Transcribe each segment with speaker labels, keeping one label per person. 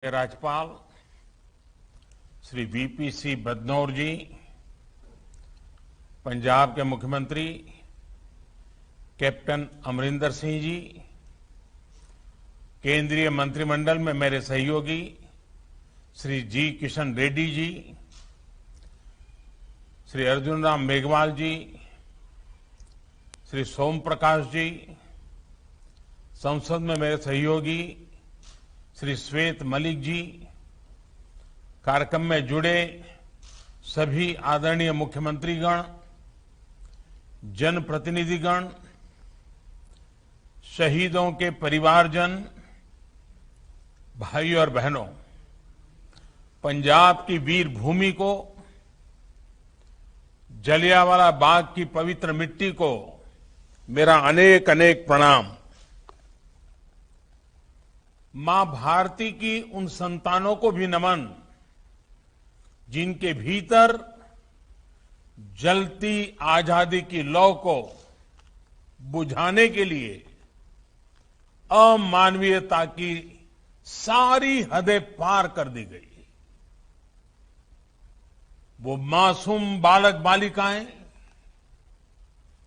Speaker 1: राज्यपाल श्री वीपी सिंह बदनौर जी, पंजाब के मुख्यमंत्री कैप्टन अमरिंदर सिंह जी, केंद्रीय मंत्रिमंडल में मेरे सहयोगी श्री जी किशन रेड्डी जी, श्री अर्जुन राम मेघवाल जी, श्री सोम प्रकाश जी, संसद में मेरे सहयोगी श्री श्वेत मलिक जी, कार्यक्रम में जुड़े सभी आदरणीय मुख्यमंत्रीगण, जनप्रतिनिधिगण, शहीदों के परिवारजन, भाइयों और बहनों, पंजाब की वीर भूमि को, जलियांवाला बाग की पवित्र मिट्टी को मेरा अनेक अनेक प्रणाम। मां भारती की उन संतानों को भी नमन जिनके भीतर जलती आजादी की लौ को बुझाने के लिए अमानवीयता की सारी हदें पार कर दी गई। वो मासूम बालक बालिकाएं,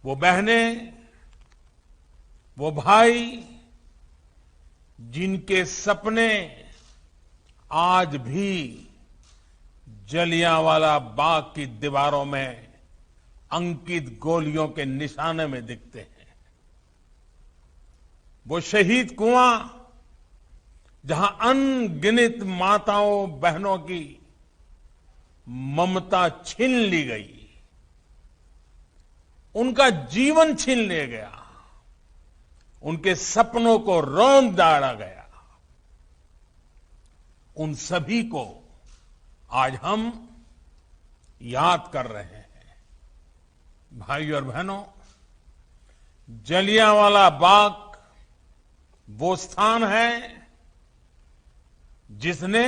Speaker 1: वो बहनें, वो भाई जिनके सपने आज भी जलियांवाला बाग की दीवारों में अंकित गोलियों के निशाने में दिखते हैं। वो शहीद कुआं जहां अनगिनत माताओं बहनों की ममता छीन ली गई, उनका जीवन छीन लिया गया, उनके सपनों को रौंद डाला गया, उन सभी को आज हम याद कर रहे हैं। भाइयों और बहनों, जलियांवाला बाग वो स्थान है जिसने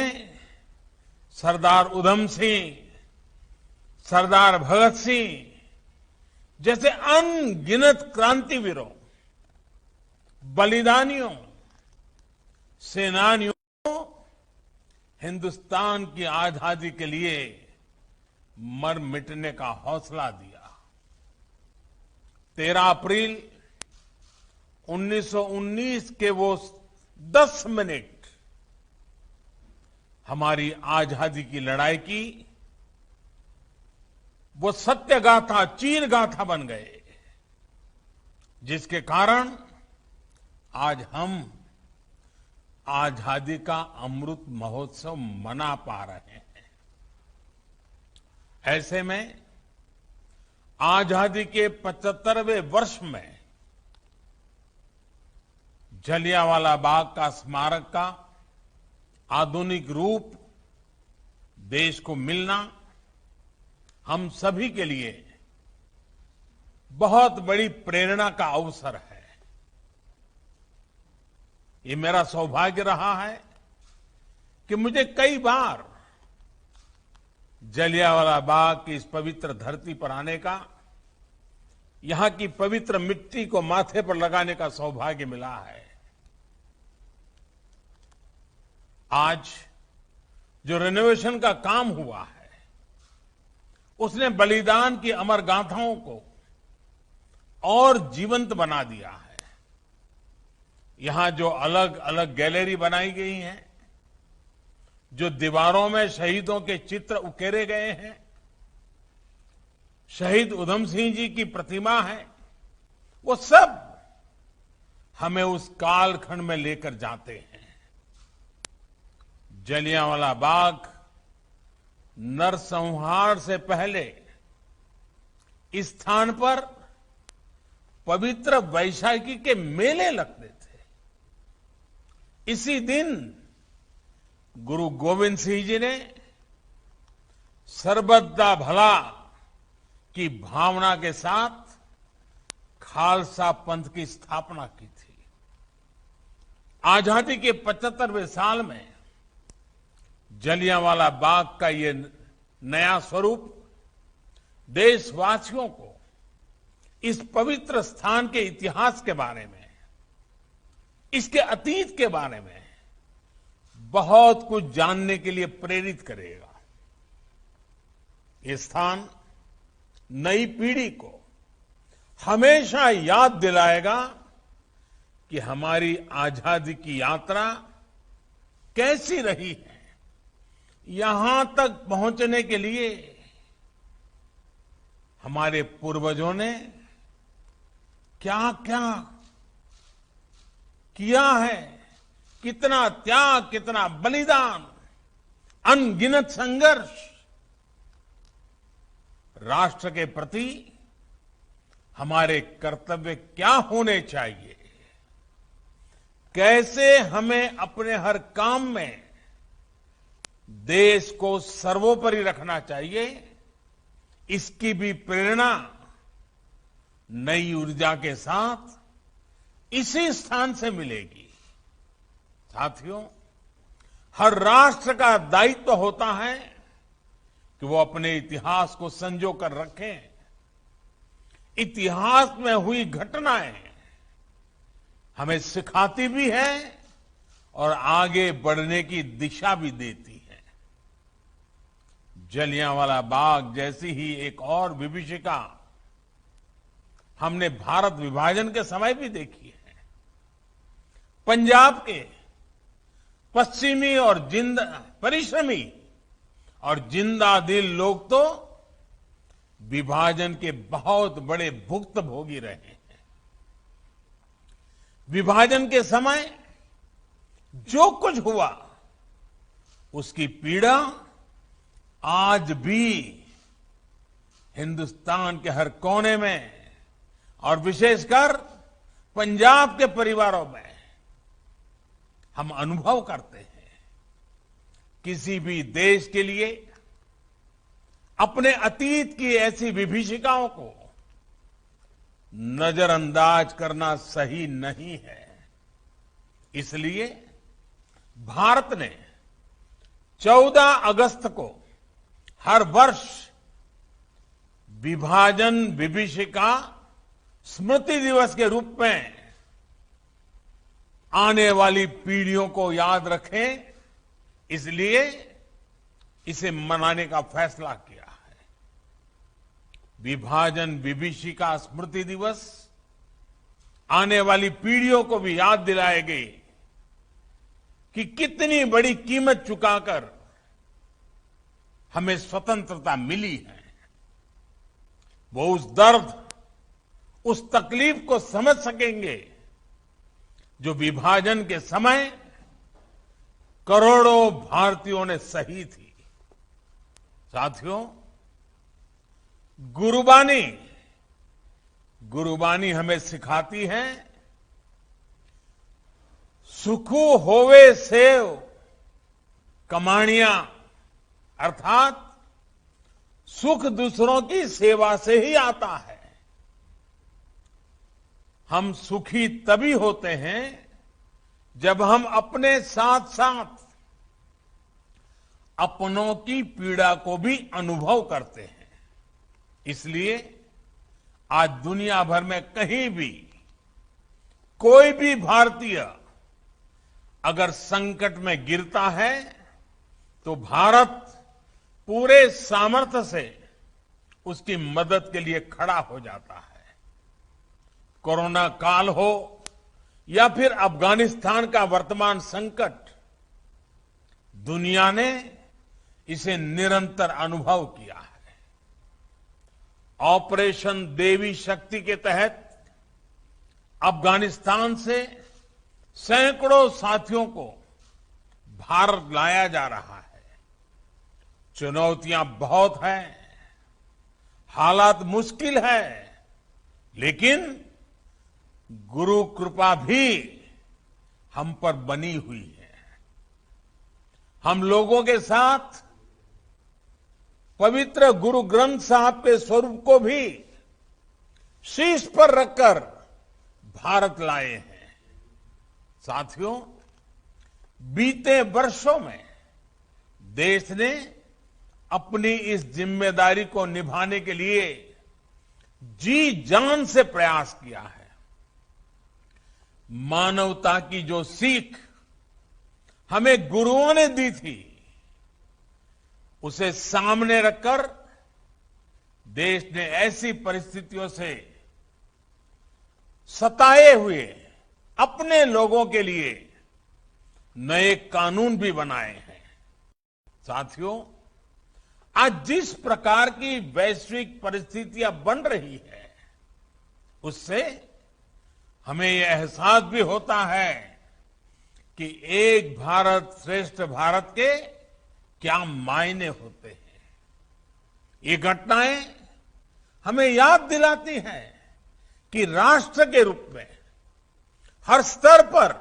Speaker 1: सरदार उधम सिंह, सरदार भगत सिंह जैसे अनगिनत क्रांतिवीरों, बलिदानियों, सेनानियों को हिंदुस्तान की आजादी के लिए मर मिटने का हौसला दिया। 13 अप्रैल 1919 के वो 10 मिनट हमारी आजादी की लड़ाई की वो सत्य गाथा, चीर गाथा बन गए, जिसके कारण आज हम आजादी का अमृत महोत्सव मना पा रहे हैं। ऐसे में आजादी के 75वें वर्ष में जलियांवाला बाग का स्मारक का आधुनिक रूप देश को मिलना हम सभी के लिए बहुत बड़ी प्रेरणा का अवसर है। ये मेरा सौभाग्य रहा है कि मुझे कई बार जलियांवाला बाग की इस पवित्र धरती पर आने का, यहां की पवित्र मिट्टी को माथे पर लगाने का सौभाग्य मिला है। आज जो रेनोवेशन का काम हुआ है, उसने बलिदान की अमर गाथाओं को और जीवंत बना दिया है। यहां जो अलग अलग गैलरी बनाई गई हैं, जो दीवारों में शहीदों के चित्र उकेरे गए हैं, शहीद उधम सिंह जी की प्रतिमा है, वो सब हमें उस कालखंड में लेकर जाते हैं। जलियांवाला बाग नरसंहार से पहले इस स्थान पर पवित्र वैशाखी के मेले लगते थे। इसी दिन गुरु गोविंद सिंह जी ने सर्बत दा भला की भावना के साथ खालसा पंथ की स्थापना की थी। आजादी के 75वें साल में जलियांवाला बाग का ये नया स्वरूप देशवासियों को इस पवित्र स्थान के इतिहास के बारे में, इसके अतीत के बारे में बहुत कुछ जानने के लिए प्रेरित करेगा। ये स्थान नई पीढ़ी को हमेशा याद दिलाएगा कि हमारी आजादी की यात्रा कैसी रही है। यहां तक पहुंचने के लिए हमारे पूर्वजों ने क्या क्या किया है, कितना त्याग, कितना बलिदान, अनगिनत संघर्ष। राष्ट्र के प्रति हमारे कर्तव्य क्या होने चाहिए, कैसे हमें अपने हर काम में देश को सर्वोपरि रखना चाहिए, इसकी भी प्रेरणा नई ऊर्जा के साथ इसी स्थान से मिलेगी। साथियों, हर राष्ट्र का दायित्व होता है कि वो अपने इतिहास को संजो कर रखे। इतिहास में हुई घटनाएं हमें सिखाती भी है और आगे बढ़ने की दिशा भी देती है। जलियांवाला बाग जैसी ही एक और विभीषिका हमने भारत विभाजन के समय भी देखी है। पंजाब के पश्चिमी और परिश्रमी और जिंदा दिल लोग तो विभाजन के बहुत बड़े भुक्तभोगी रहे हैं। विभाजन के समय जो कुछ हुआ उसकी पीड़ा आज भी हिंदुस्तान के हर कोने में और विशेषकर पंजाब के परिवारों में हम अनुभव करते हैं। किसी भी देश के लिए अपने अतीत की ऐसी विभीषिकाओं को नजरअंदाज करना सही नहीं है। इसलिए भारत ने 14 अगस्त को हर वर्ष विभाजन विभीषिका स्मृति दिवस के रूप में आने वाली पीढ़ियों को याद रखें, इसलिए इसे मनाने का फैसला किया है। विभाजन विभीषिका स्मृति दिवस आने वाली पीढ़ियों को भी याद दिलाएगी कि कितनी बड़ी कीमत चुकाकर हमें स्वतंत्रता मिली है। वो उस दर्द, उस तकलीफ को समझ सकेंगे जो विभाजन के समय करोड़ों भारतीयों ने सही थी। साथियों, गुरुबानी हमें सिखाती है, सुखू होवे सेव कमाणियां, अर्थात सुख दूसरों की सेवा से ही आता है। हम सुखी तभी होते हैं जब हम अपने साथ साथ अपनों की पीड़ा को भी अनुभव करते हैं। इसलिए आज दुनिया भर में कहीं भी कोई भी भारतीय अगर संकट में गिरता है तो भारत पूरे सामर्थ्य से उसकी मदद के लिए खड़ा हो जाता है। कोरोना काल हो या फिर अफगानिस्तान का वर्तमान संकट, दुनिया ने इसे निरंतर अनुभव किया है। ऑपरेशन देवी शक्ति के तहत अफगानिस्तान से सैकड़ों साथियों को भारत लाया जा रहा है। चुनौतियां बहुत हैं, हालात मुश्किल है, लेकिन गुरु कृपा भी हम पर बनी हुई है। हम लोगों के साथ पवित्र गुरु ग्रंथ साहब के स्वरूप को भी शीश पर रखकर भारत लाए हैं। साथियों, बीते वर्षों में देश ने अपनी इस जिम्मेदारी को निभाने के लिए जी जान से प्रयास किया है। मानवता की जो सीख हमें गुरुओं ने दी थी, उसे सामने रखकर देश ने ऐसी परिस्थितियों से सताए हुए अपने लोगों के लिए नए कानून भी बनाए हैं। साथियों, आज जिस प्रकार की वैश्विक परिस्थितियां बन रही है, उससे हमें यह एहसास भी होता है कि एक भारत श्रेष्ठ भारत के क्या मायने होते हैं। ये घटनाएं हमें याद दिलाती हैं कि राष्ट्र के रूप में हर स्तर पर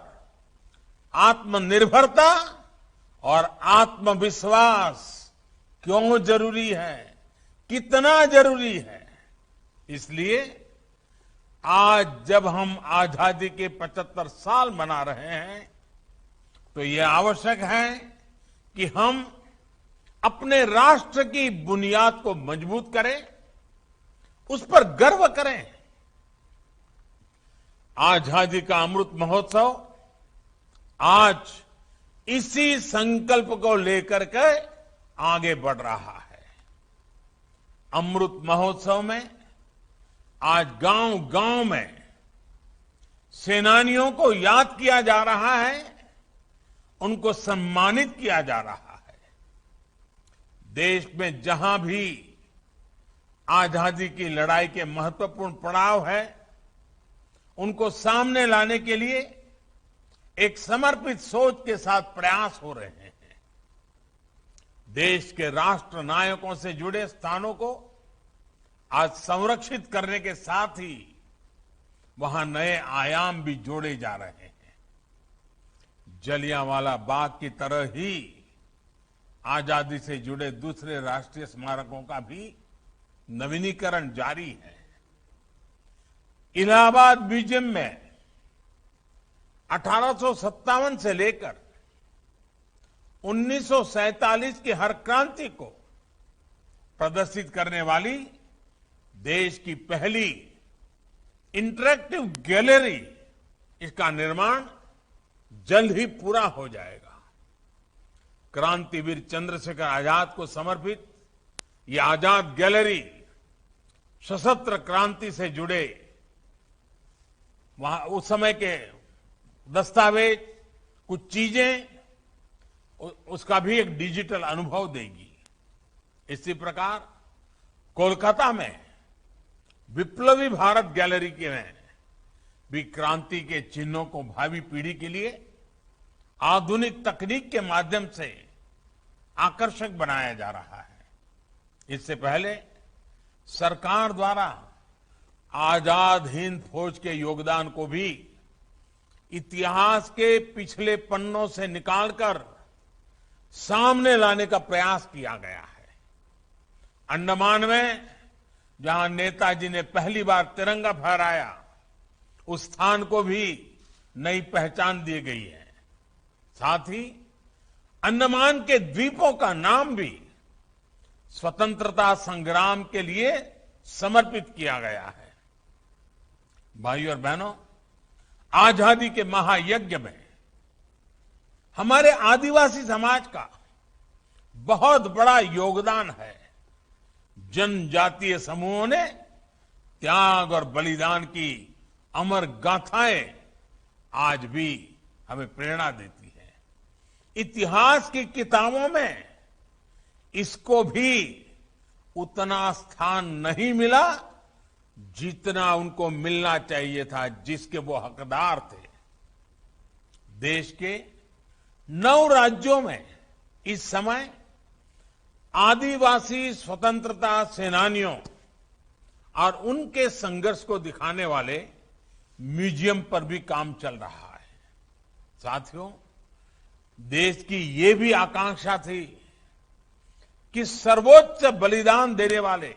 Speaker 1: आत्मनिर्भरता और आत्मविश्वास क्यों जरूरी है, कितना जरूरी है। इसलिए आज जब हम आजादी के 75 साल मना रहे हैं, तो यह आवश्यक है कि हम अपने राष्ट्र की बुनियाद को मजबूत करें, उस पर गर्व करें। आजादी का अमृत महोत्सव आज इसी संकल्प को लेकर के आगे बढ़ रहा है। अमृत महोत्सव में आज गांव-गांव में सेनानियों को याद किया जा रहा है, उनको सम्मानित किया जा रहा है। देश में जहां भी आजादी की लड़ाई के महत्वपूर्ण पड़ाव है, उनको सामने लाने के लिए एक समर्पित सोच के साथ प्रयास हो रहे हैं। देश के राष्ट्र नायकों से जुड़े स्थानों को आज संरक्षित करने के साथ ही वहां नए आयाम भी जोड़े जा रहे हैं। जलियांवाला बाग की तरह ही आजादी से जुड़े दूसरे राष्ट्रीय स्मारकों का भी नवीनीकरण जारी है। इलाहाबाद म्यूजियम में 1857 से लेकर 1947 की हर क्रांति को प्रदर्शित करने वाली देश की पहली इंटरैक्टिव गैलरी, इसका निर्माण जल्द ही पूरा हो जाएगा। क्रांतिवीर चंद्रशेखर आजाद को समर्पित यह आजाद गैलरी सशस्त्र क्रांति से जुड़े वहां उस समय के दस्तावेज, कुछ चीजें, उसका भी एक डिजिटल अनुभव देगी। इसी प्रकार कोलकाता में विप्लवी भारत गैलरी के में भी क्रांति के चिन्हों को भावी पीढ़ी के लिए आधुनिक तकनीक के माध्यम से आकर्षक बनाया जा रहा है। इससे पहले सरकार द्वारा आजाद हिंद फौज के योगदान को भी इतिहास के पिछले पन्नों से निकालकर सामने लाने का प्रयास किया गया है। अंडमान में जहां नेताजी ने पहली बार तिरंगा फहराया, उस स्थान को भी नई पहचान दी गई है। साथ ही अंडमान के द्वीपों का नाम भी स्वतंत्रता संग्राम के लिए समर्पित किया गया है। भाइयों और बहनों, आजादी के महायज्ञ में हमारे आदिवासी समाज का बहुत बड़ा योगदान है। जनजातीय समूहों ने त्याग और बलिदान की अमर गाथाएं आज भी हमें प्रेरणा देती है। इतिहास की किताबों में इसको भी उतना स्थान नहीं मिला जितना उनको मिलना चाहिए था, जिसके वो हकदार थे। देश के 9 राज्यों में इस समय आदिवासी स्वतंत्रता सेनानियों और उनके संघर्ष को दिखाने वाले म्यूजियम पर भी काम चल रहा है। साथियों, देश की ये भी आकांक्षा थी कि सर्वोच्च बलिदान देने वाले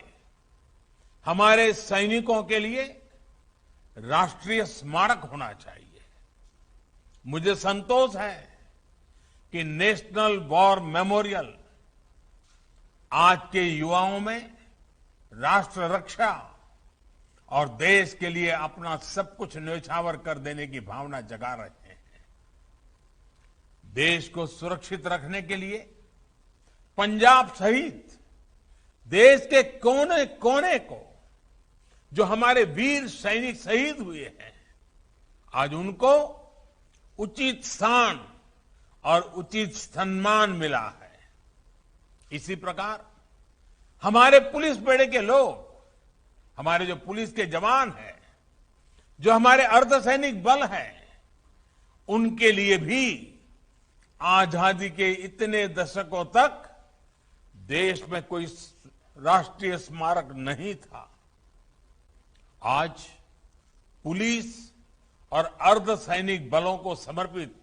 Speaker 1: हमारे सैनिकों के लिए राष्ट्रीय स्मारक होना चाहिए। मुझे संतोष है कि नेशनल वॉर मेमोरियल आज के युवाओं में राष्ट्र रक्षा और देश के लिए अपना सब कुछ न्यौछावर कर देने की भावना जगा रहे हैं। देश को सुरक्षित रखने के लिए पंजाब सहित देश के कोने कोने को जो हमारे वीर सैनिक शहीद हुए हैं, आज उनको उचित स्थान और उचित सम्मान मिला है। इसी प्रकार हमारे पुलिस बेड़े के लोग, हमारे जो पुलिस के जवान हैं, जो हमारे अर्धसैनिक बल हैं, उनके लिए भी आजादी के इतने दशकों तक देश में कोई राष्ट्रीय स्मारक नहीं था। आज पुलिस और अर्धसैनिक बलों को समर्पित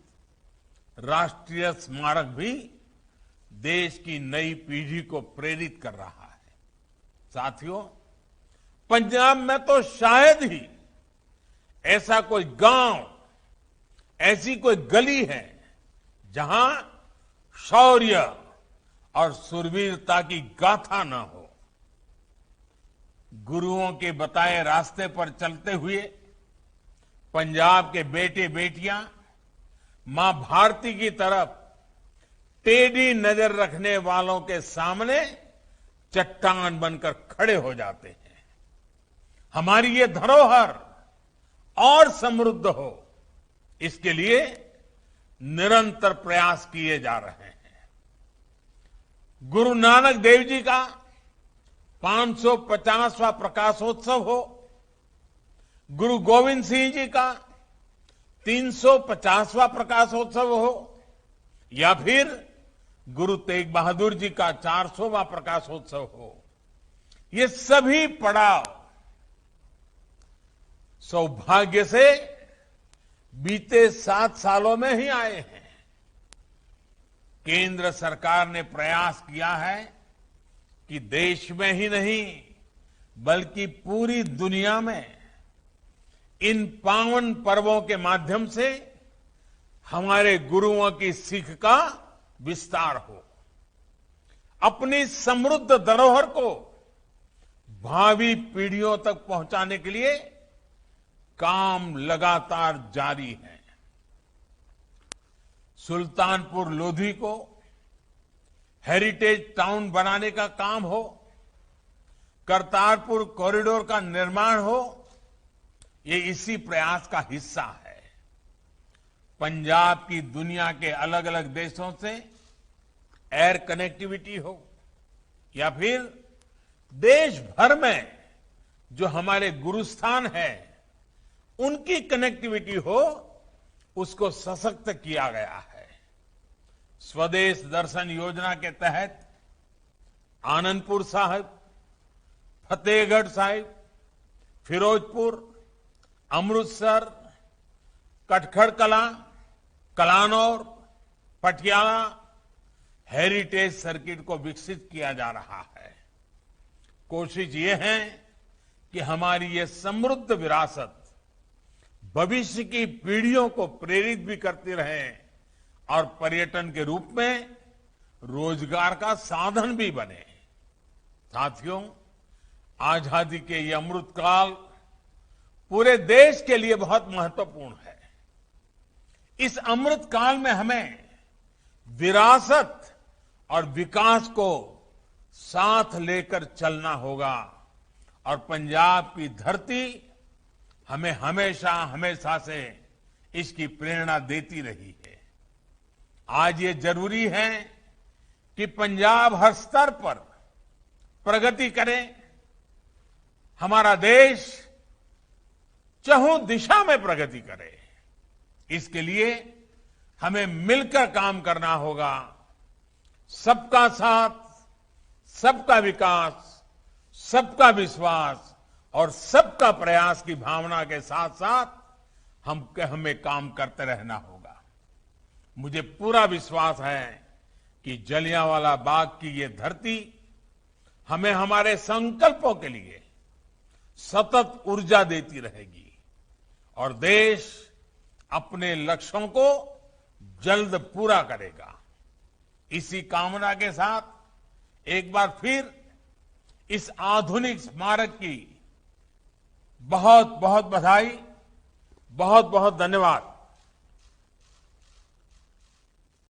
Speaker 1: राष्ट्रीय स्मारक भी देश की नई पीढ़ी को प्रेरित कर रहा है। साथियों, पंजाब में तो शायद ही ऐसा कोई गांव, ऐसी कोई गली है जहां शौर्य और शूरवीरता की गाथा न हो। गुरुओं के बताए रास्ते पर चलते हुए पंजाब के बेटे बेटियां मां भारती की तरफ टेढ़ी नजर रखने वालों के सामने चट्टान बनकर खड़े हो जाते हैं। हमारी ये धरोहर और समृद्ध हो, इसके लिए निरंतर प्रयास किए जा रहे हैं। गुरु नानक देव जी का 550वां प्रकाशोत्सव हो, गुरु गोविंद सिंह जी का 350वां प्रकाशोत्सव हो, या फिर गुरु तेग बहादुर जी का 400वां प्रकाशोत्सव हो, ये सभी पड़ाव सौभाग्य से बीते 7 सालों में ही आए हैं। केंद्र सरकार ने प्रयास किया है कि देश में ही नहीं बल्कि पूरी दुनिया में इन पावन पर्वों के माध्यम से हमारे गुरुओं की सीख का विस्तार हो। अपनी समृद्ध धरोहर को भावी पीढ़ियों तक पहुंचाने के लिए काम लगातार जारी है। सुल्तानपुर लोधी को हेरिटेज टाउन बनाने का काम हो, करतारपुर कॉरिडोर का निर्माण हो, ये इसी प्रयास का हिस्सा है। पंजाब की दुनिया के अलग अलग देशों से एयर कनेक्टिविटी हो, या फिर देश भर में जो हमारे गुरुस्थान है उनकी कनेक्टिविटी हो, उसको सशक्त किया गया है। स्वदेश दर्शन योजना के तहत आनंदपुर साहिब, फतेहगढ़ साहिब, फिरोजपुर, अमृतसर, कटखड़ कलां, कलानौर, पटियाला हेरिटेज सर्किट को विकसित किया जा रहा है। कोशिश ये है कि हमारी ये समृद्ध विरासत भविष्य की पीढ़ियों को प्रेरित भी करती रहे और पर्यटन के रूप में रोजगार का साधन भी बने। साथियों, आजादी के ये अमृतकाल पूरे देश के लिए बहुत महत्वपूर्ण है। इस अमृतकाल में हमें विरासत और विकास को साथ लेकर चलना होगा और पंजाब की धरती हमें हमेशा हमेशा से इसकी प्रेरणा देती रही है। आज ये जरूरी है कि पंजाब हर स्तर पर प्रगति करे, हमारा देश चहुं दिशा में प्रगति करे। इसके लिए हमें मिलकर काम करना होगा। सबका साथ, सबका विकास, सबका विश्वास और सबका प्रयास की भावना के साथ साथ हमें काम करते रहना होगा। मुझे पूरा विश्वास है कि जलियांवाला बाग की ये धरती हमें हमारे संकल्पों के लिए सतत ऊर्जा देती रहेगी और देश अपने लक्ष्यों को जल्द पूरा करेगा। इसी कामना के साथ एक बार फिर इस आधुनिक स्मारक की बहुत बहुत बधाई, बहुत बहुत धन्यवाद।